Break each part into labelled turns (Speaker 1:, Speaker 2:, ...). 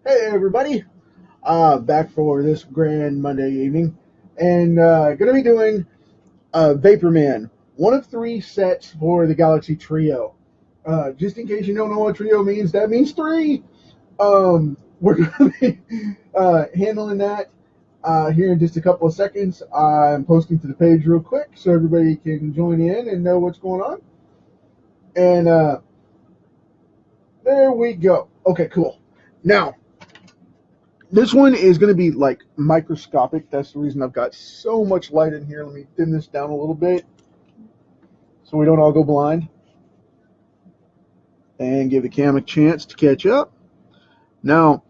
Speaker 1: Hey everybody, back for this grand Monday evening, and going to be doing Vaporman, one of three sets for the Galaxy Trio. Just in case you don't know what trio means, that means three. We're going to be handling that here in just a couple of seconds. I'm posting to the page real quick so everybody can join in and know what's going on. And there we go. Okay, cool. Now, this one is going to be like microscopic. That's the reason I've got so much light in here. Let me dim this down a little bit so we don't all go blind. And give the cam a chance to catch up. Now,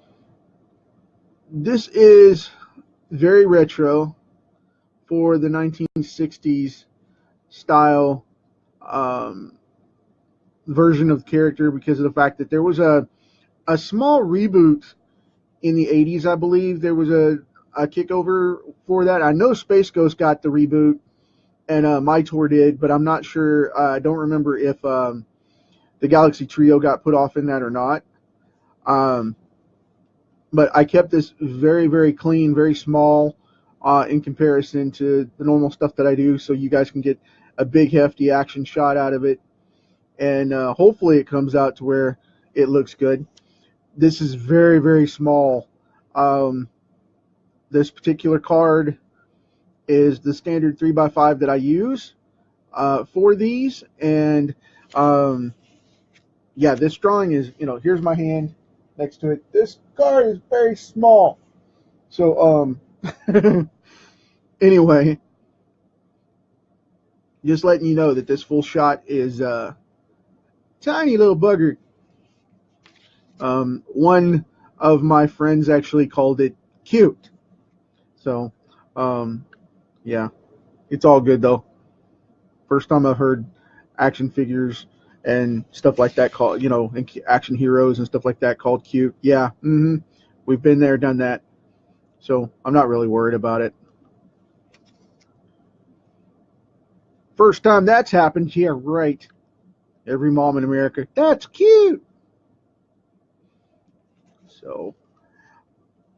Speaker 1: this is very retro for the 1960s style version of the character because of the fact that there was a small reboot in the 80s, I believe. There was a kickover for that. I know Space Ghost got the reboot, and my tour did, but I'm not sure. I don't remember if the Galaxy Trio got put off in that or not. But I kept this very, very clean, very small in comparison to the normal stuff that I do, so you guys can get a big, hefty action shot out of it. And hopefully it comes out to where it looks good. This is very, very small. This particular card is the standard 3x5 that I use for these. And yeah, this drawing is, here's my hand next to it. This card is very small. So, anyway, just letting you know that this full shot is tiny little bugger. One of my friends actually called it cute. So, yeah, it's all good though. First time I've heard action figures and stuff like that called, and action heroes and stuff like that called cute. Yeah, we've been there, done that. So I'm not really worried about it. First time that's happened, yeah, right. Every mom in America, that's cute. So,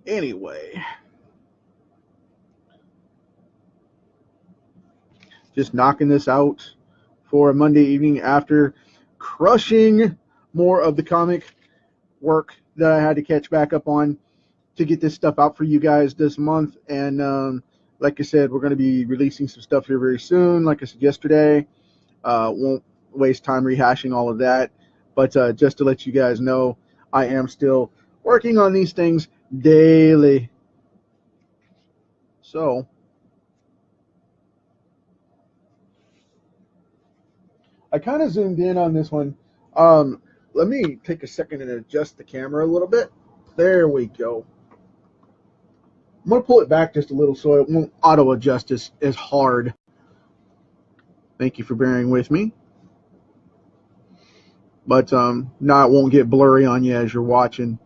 Speaker 1: anyway, just knocking this out for a Monday evening after crushing more of the comic work that I had to catch back up on to get this stuff out for you guys this month. And like I said, we're going to be releasing some stuff here very soon. Like I said yesterday, won't waste time rehashing all of that. But just to let you guys know, I am still working on these things daily. So, I kind of zoomed in on this one. Let me take a second and adjust the camera a little bit. There we go. I'm going to pull it back just a little so it won't auto-adjust as hard. Thank you for bearing with me. But now it won't get blurry on you as you're watching.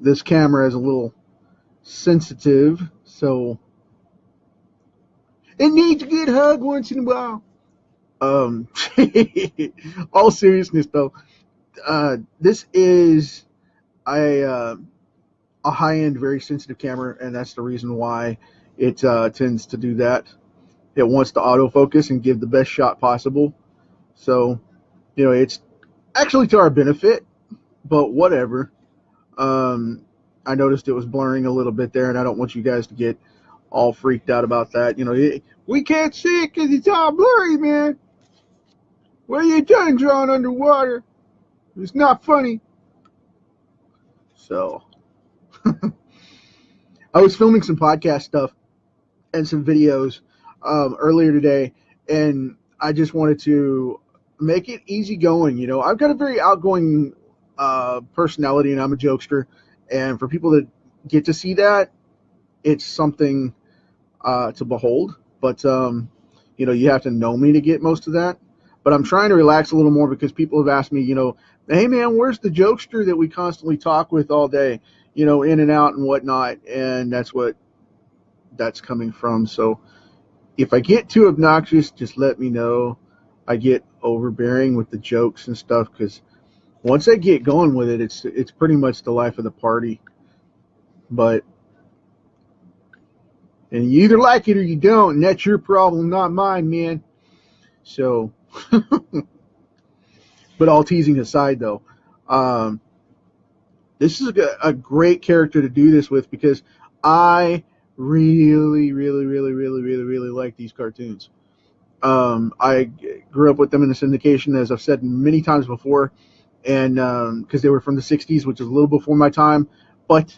Speaker 1: This camera is a little sensitive, so it needs to get hugged once in a while. All seriousness though, this is a high-end, very sensitive camera, and that's the reason why it tends to do that. It wants to autofocus and give the best shot possible. So, it's actually to our benefit, but whatever. I noticed it was blurring a little bit there, and I don't want you guys to get all freaked out about that. We can't see it because it's all blurry, man. What are you doing drawing underwater? It's not funny. So, I was filming some podcast stuff and some videos earlier today, and I just wanted to make it easygoing. I've got a very outgoing personality, and I'm a jokester. And for people that get to see that, it's something to behold. But you have to know me to get most of that. But I'm trying to relax a little more because people have asked me, hey man, where's the jokester that we constantly talk with all day, in and out and whatnot. And that's coming from. So if I get too obnoxious, just let me know. I get overbearing with the jokes and stuff because once they get going with it, it's pretty much the life of the party. But and you either like it or you don't, and that's your problem, not mine, man. So, but all teasing aside, though, um, this is a great character to do this with because I really like these cartoons. I grew up with them in the syndication, as I've said many times before, and because they were from the '60s, which is a little before my time, but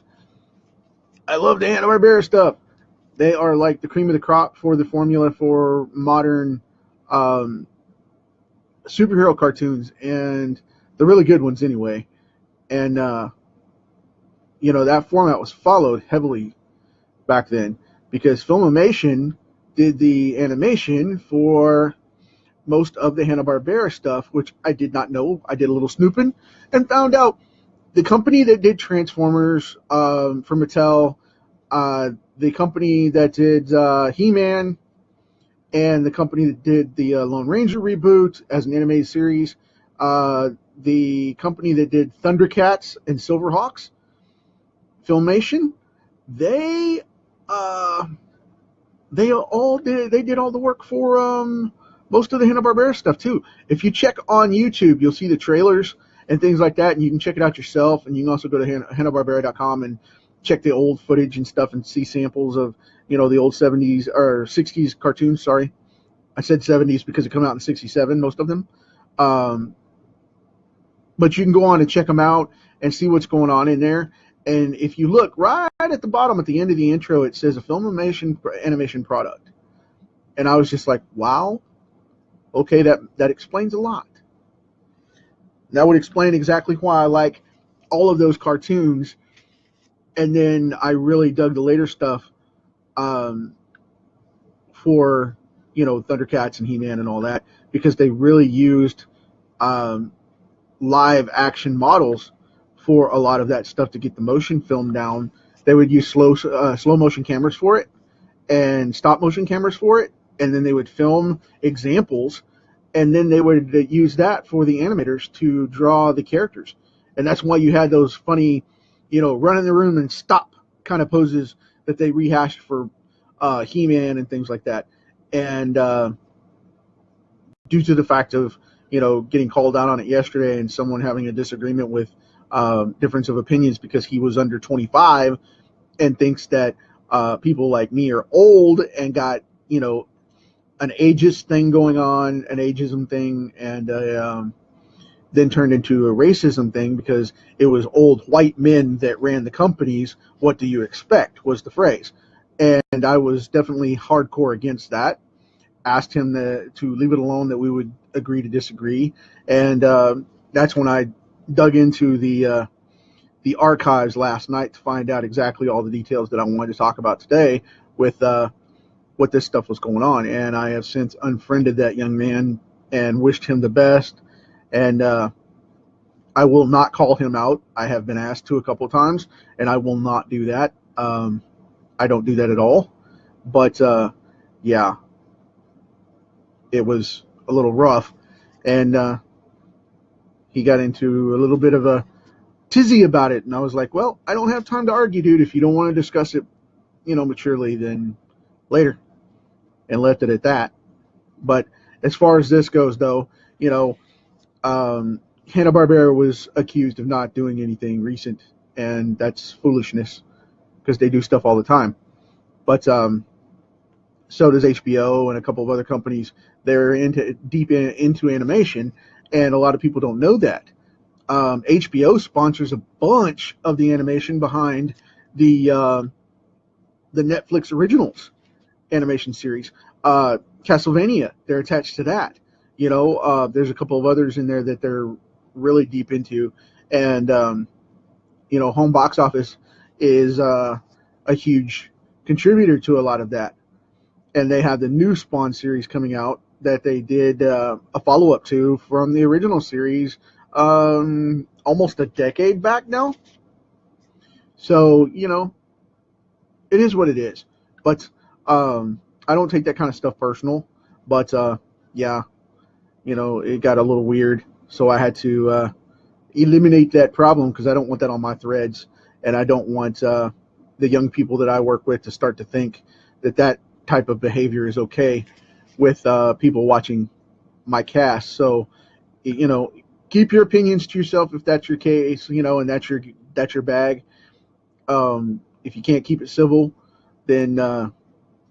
Speaker 1: I love the Hanna-Barbera stuff. They are like the cream of the crop for the formula for modern um, superhero cartoons, and the really good ones anyway. And that format was followed heavily back then because Filmation did the animation for most of the Hanna-Barbera stuff, which I did not know. I did a little snooping and found out the company that did Transformers for Mattel, the company that did He-Man, and the company that did the Lone Ranger reboot as an animated series, the company that did Thundercats and Silverhawks, Filmation, they uh, they did all the work for most of the Hanna-Barbera stuff too. If you check on YouTube, you'll see the trailers and things like that, and you can check it out yourself. And you can also go to Hanna-Barbera.com and check the old footage and stuff and see samples of the old 70s or 60s cartoons. Sorry, I said 70s because it came out in '67, most of them. Um, but you can go on and check them out and see what's going on in there. And if you look right at the bottom at the end of the intro, it says a Filmation animation product. And I was just like, wow, okay, that explains a lot. That would explain exactly why I like all of those cartoons. And then I really dug the later stuff um, for, Thundercats and He-Man and all that, because they really used um, live action models for a lot of that stuff to get the motion film down. They would use slow motion cameras for it and stop motion cameras for it, and then they would film examples, and then they would use that for the animators to draw the characters. And that's why you had those funny, run in the room and stop kind of poses that they rehashed for He-Man and things like that. And due to the fact of getting called out on it yesterday and someone having a disagreement with difference of opinions because he was under 25 and thinks that people like me are old and got an ageist thing going on, an ageism thing, and then turned into a racism thing because it was old white men that ran the companies. What do you expect was the phrase. And I was definitely hardcore against that. Asked him to leave it alone, that we would agree to disagree. And that's when I dug into the archives last night to find out exactly all the details that I wanted to talk about today with what this stuff was going on. And I have since unfriended that young man and wished him the best. And I will not call him out. I have been asked to a couple of times, and I will not do that. I don't do that at all. But yeah, it was a little rough. And he got into a little bit of a tizzy about it. And I was like, well, I don't have time to argue, dude. If you don't want to discuss it, maturely, then later. And left it at that. But as far as this goes, though, Hanna-Barbera was accused of not doing anything recent, and that's foolishness because they do stuff all the time. But so does HBO and a couple of other companies. They're deep into animation, and a lot of people don't know that. HBO sponsors a bunch of the animation behind the Netflix originals animation series. Castlevania, they're attached to that. There's a couple of others in there that they're really deep into. And, home box office is a huge contributor to a lot of that. And they have the new Spawn series coming out that they did a follow-up to from the original series almost a decade back now. So, it is what it is. But I don't take that kind of stuff personal. But, yeah, it got a little weird. So I had to, eliminate that problem, because I don't want that on my threads, and I don't want the young people that I work with to start to think that that type of behavior is okay with people watching my cast. So, you know, keep your opinions to yourself if that's your case, you know, and that's your bag. If you can't keep it civil, then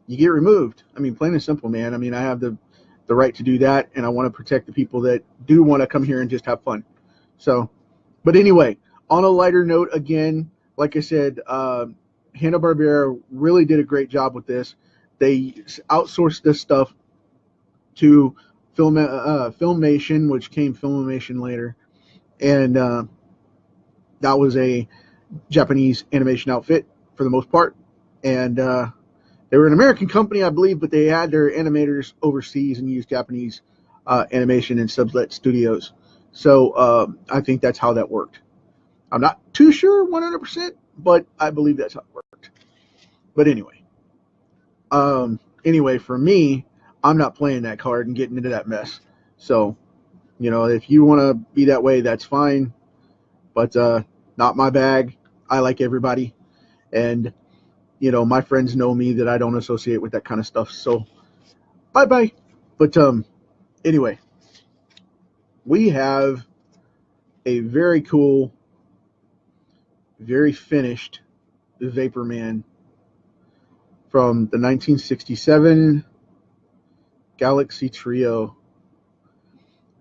Speaker 1: you get removed. I mean, plain and simple, man. I mean, I have the right to do that, and I want to protect the people that do want to come here and just have fun. So, but anyway, on a lighter note, again, like I said, Hanna-Barbera really did a great job with this. They outsourced this stuff to Filmation, which came Filmation later, and that was a Japanese animation outfit for the most part, and they were an American company, I believe, but they had their animators overseas and used Japanese animation and sublet studios. So I think that's how that worked. I'm not too sure 100%, but I believe that's how it worked. But anyway, for me, I'm not playing that card and getting into that mess. So, you know, if you want to be that way, that's fine. But not my bag. I like everybody. And, you know, my friends know me that I don't associate with that kind of stuff. So, bye-bye. But anyway, we have a very cool, very finished Vaporman from the 1967 Galaxy Trio.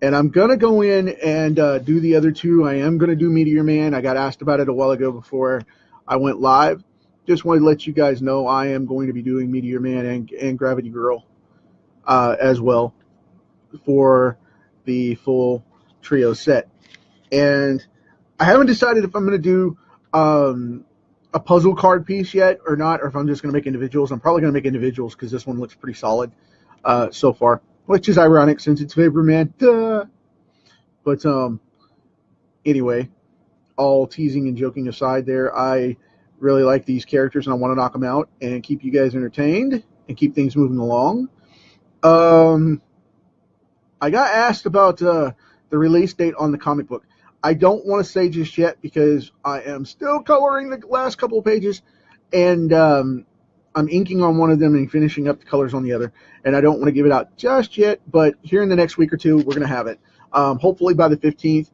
Speaker 1: And I'm going to go in and do the other two. I am going to do Meteor Man. I got asked about it a while ago before I went live. Just wanted to let you guys know I am going to be doing Meteor Man and Gravity Girl as well for the full trio set. And I haven't decided if I'm going to do a puzzle card piece yet or not, or if I'm just going to make individuals. I'm probably going to make individuals because this one looks pretty solid so far, which is ironic since it's Vaporman. Duh. But anyway, all teasing and joking aside there, I really like these characters and I want to knock them out and keep you guys entertained and keep things moving along. I got asked about the release date on the comic book. I don't want to say just yet because I am still coloring the last couple of pages, and I'm inking on one of them and finishing up the colors on the other, and I don't want to give it out just yet, but here in the next week or two, we're going to have it. Hopefully by the 15th,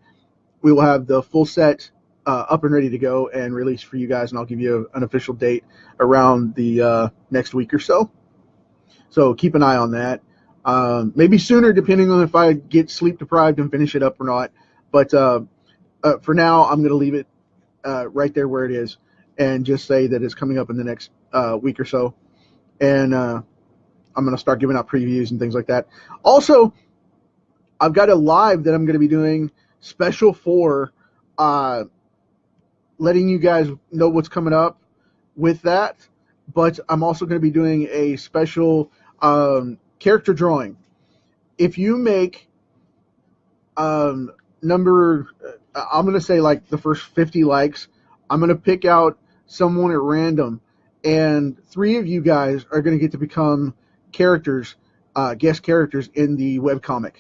Speaker 1: we will have the full set up and ready to go and released for you guys, and I'll give you an official date around the next week or so. So keep an eye on that. Maybe sooner, depending on if I get sleep deprived and finish it up or not. But for now, I'm going to leave it right there where it is and just say that it's coming up in the next week or so. And I'm going to start giving out previews and things like that. Also, I've got a live that I'm going to be doing special for letting you guys know what's coming up with that. But I'm also going to be doing a special character drawing. If you make I'm going to say like the first 50 likes, I'm going to pick out someone at random, and 3 of you guys are going to get to become characters, guest characters in the webcomic.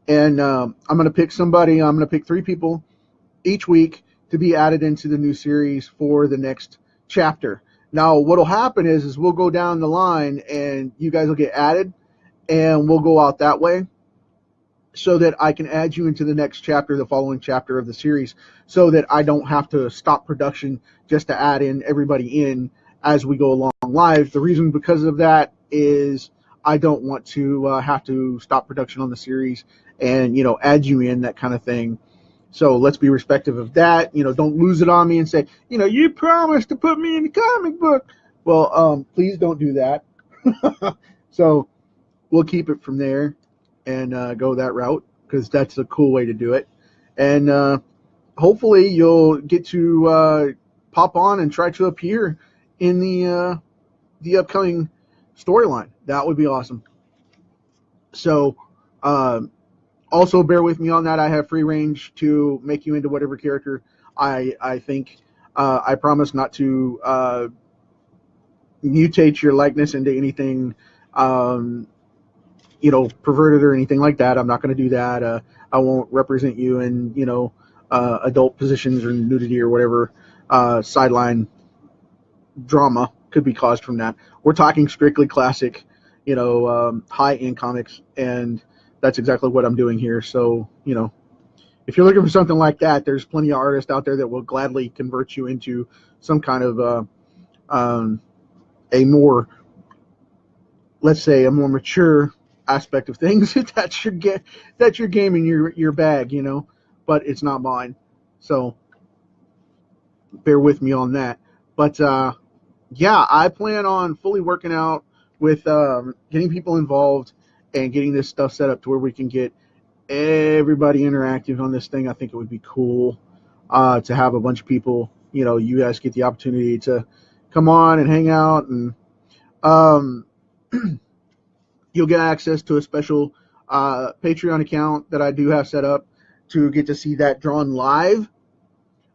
Speaker 1: And I'm going to pick somebody, I'm going to pick 3 people each week to be added into the new series for the next chapter. Now, what will happen is we'll go down the line and you guys will get added, and we'll go out that way so that I can add you into the next chapter, the following chapter of the series, so that I don't have to stop production just to add in everybody in as we go along live. The reason because of that is I don't want to have to stop production on the series and, you know, add you in, that kind of thing. So let's be respectful of that. You know, don't lose it on me and say, you know, you promised to put me in the comic book. Well, please don't do that. So we'll keep it from there and go that route, because that's a cool way to do it. And hopefully you'll get to pop on and try to appear in the upcoming storyline. That would be awesome. So also bear with me on that. I have free range to make you into whatever character I think. I promise not to mutate your likeness into anything you know, perverted or anything like that. I'm not going to do that. I won't represent you in, you know, adult positions or nudity or whatever sideline drama could be caused from that. We're talking strictly classic, high-end comics, and that's exactly what I'm doing here. So, if you're looking for something like that, there's plenty of artists out there that will gladly convert you into some kind of a more, let's say, a more mature aspect of things. That's your game in your bag, but it's not mine. So bear with me on that. But yeah, I plan on fully working out with getting people involved and getting this stuff set up to where we can get everybody interactive on this thing. I think it would be cool to have a bunch of people, you guys get the opportunity to come on and hang out, and you'll get access to a special Patreon account that I do have set up to get to see that drawn live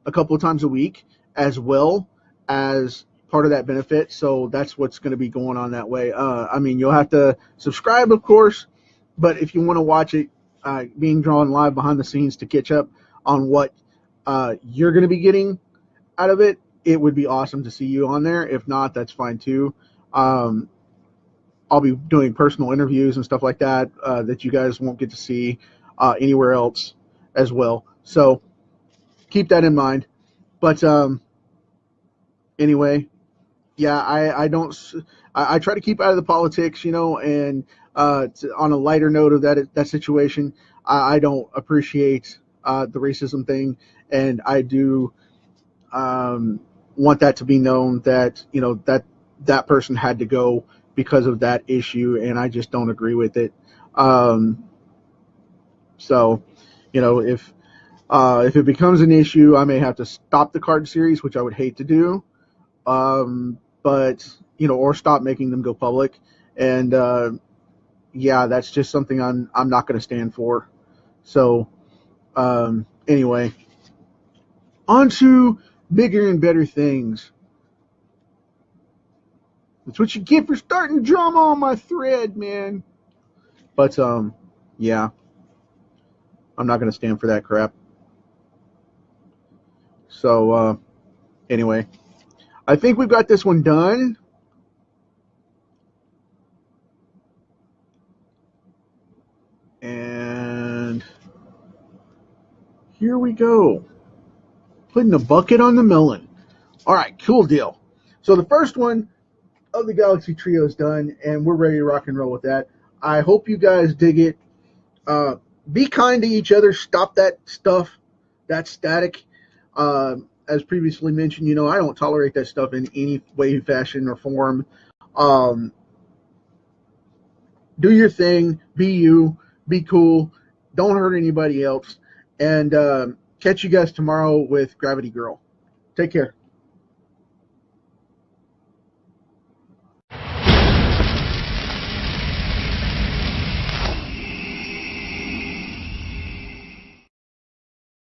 Speaker 1: a couple of times a week, as well as part of that benefit. So that's what's going to be going on that way. You'll have to subscribe, of course, but if you want to watch it being drawn live behind the scenes to catch up on what you're going to be getting out of it, it would be awesome to see you on there. If not, that's fine too. I'll be doing personal interviews and stuff like that that you guys won't get to see anywhere else as well. So keep that in mind. But anyway, yeah, I try to keep out of the politics, and on a lighter note of that situation, I don't appreciate the racism thing, and I do want that to be known that that person had to go because of that issue, and I just don't agree with it. So, if it becomes an issue, I may have to stop the card series, which I would hate to do. But or stop making them go public, and yeah, that's just something I'm not going to stand for. So anyway, on to bigger and better things. That's what you get for starting drama on my thread, man. But yeah, I'm not going to stand for that crap. So anyway, I think we've got this one done. And here we go. Putting a bucket on the melon. All right, cool deal. So the first one of the Galaxy Trio is done, and we're ready to rock and roll with that. I hope you guys dig it. Be kind to each other. Stop that stuff, that static. As previously mentioned, I don't tolerate that stuff in any way, fashion, or form. Do your thing. Be you. Be cool. Don't hurt anybody else. And catch you guys tomorrow with Gravity Girl. Take care.